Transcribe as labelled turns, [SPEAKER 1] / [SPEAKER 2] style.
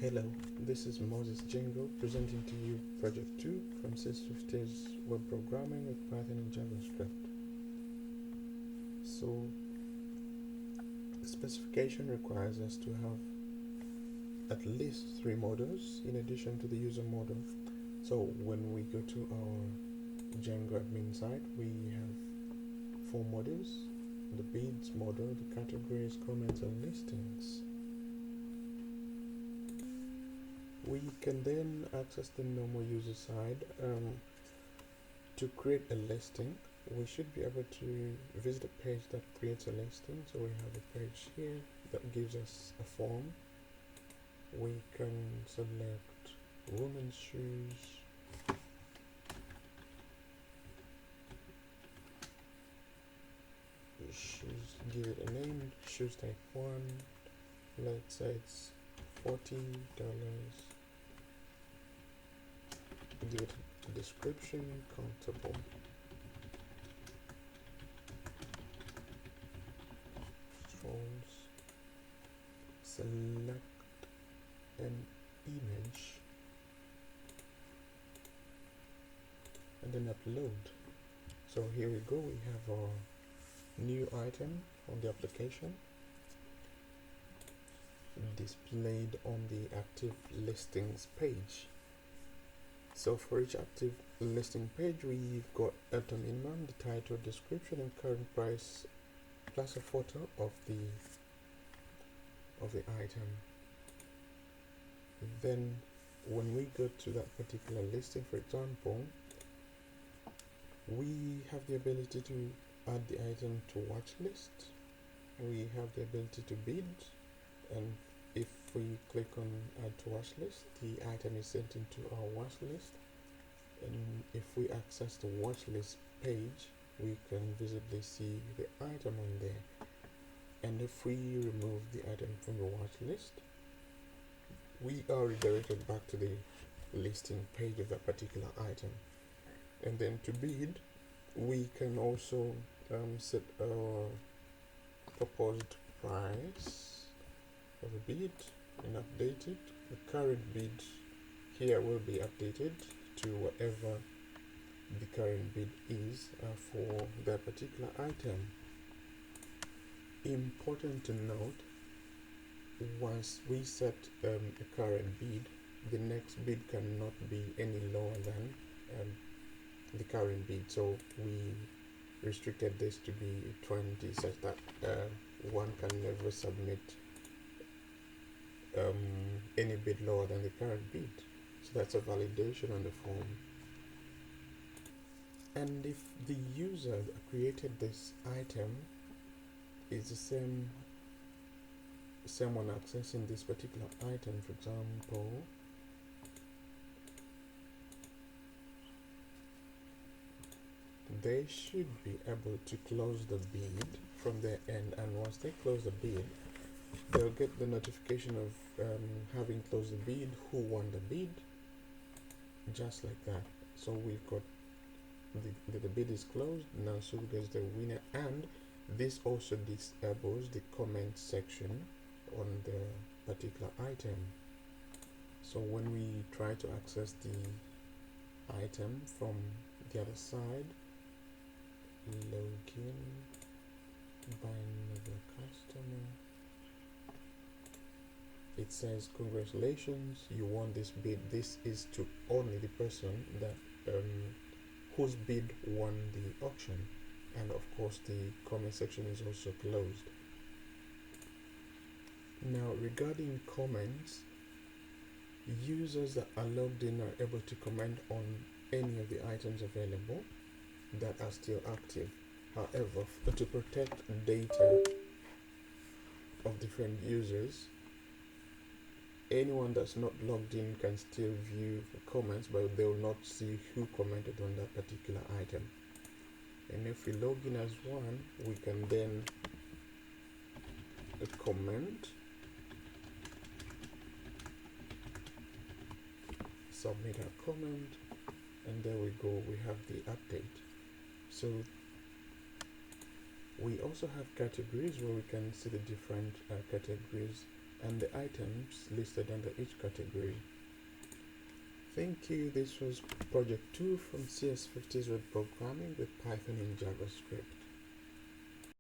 [SPEAKER 1] Hello, this is Moses Django presenting to you Project 2 from CS50's web programming with Python and JavaScript. So, the specification requires us to have at least 3 models in addition to the user model. So, when we go to our Django admin site, we have 4 models: the beads model, the categories, comments, and listings. We can then access the normal user side. To create a listing, we should be able to visit a page that creates a listing. So we have a page here that gives us a form. We can select women's shoes, give it a name, shoes type 1, let's say it's $40, give it a description, comfortable, false, select an image, and then upload. So here we go, we have our new item on the application displayed on the active listings page. So for each active listing page, we've got a minimum, the title, description, and current price, plus a photo of the item. Then when we go to that particular listing, for example, we have the ability to add the item to Watchlist. We have the ability to bid, and if we click on add to Watchlist, the item is sent into our Watchlist. And if we access the Watchlist page, we can visibly see the item on there. And if we remove the item from the Watchlist, we are redirected back to the listing page of that particular item. And then to bid, we can also set our proposed price of a bid and update it. The current bid here will be updated to whatever the current bid is for that particular item. Important to note, once we set a current bid, the next bid cannot be any lower than the current bid. So we restricted this to be 20, such that one can never submit any bid lower than the current bid. So that's a validation on the form. And if the user that created this item is the same one accessing this particular item, for example, they should be able to close the bid from their end, and once they close the bid, they'll get the notification of having closed the bid, who won the bid, just like that. So we've got the bid is closed now, so there's the winner, and this also disables the comment section on the particular item. So when we try to access the item from the other side, login by another customer, it says congratulations, you won this bid. This is to only the person that whose bid won the auction, and of course the comment section is also closed. Now regarding comments, users that are logged in are able to comment on any of the items available that are still active. However, to protect data of different users, anyone that's not logged in can still view the comments, but they will not see who commented on that particular item. And if we log in as one, we can then comment, submit our comment, and there we go, we have the update. So we also have categories where we can see the different categories and the items listed under each category. Thank you. This was project 2 from CS50's web programming with Python and JavaScript.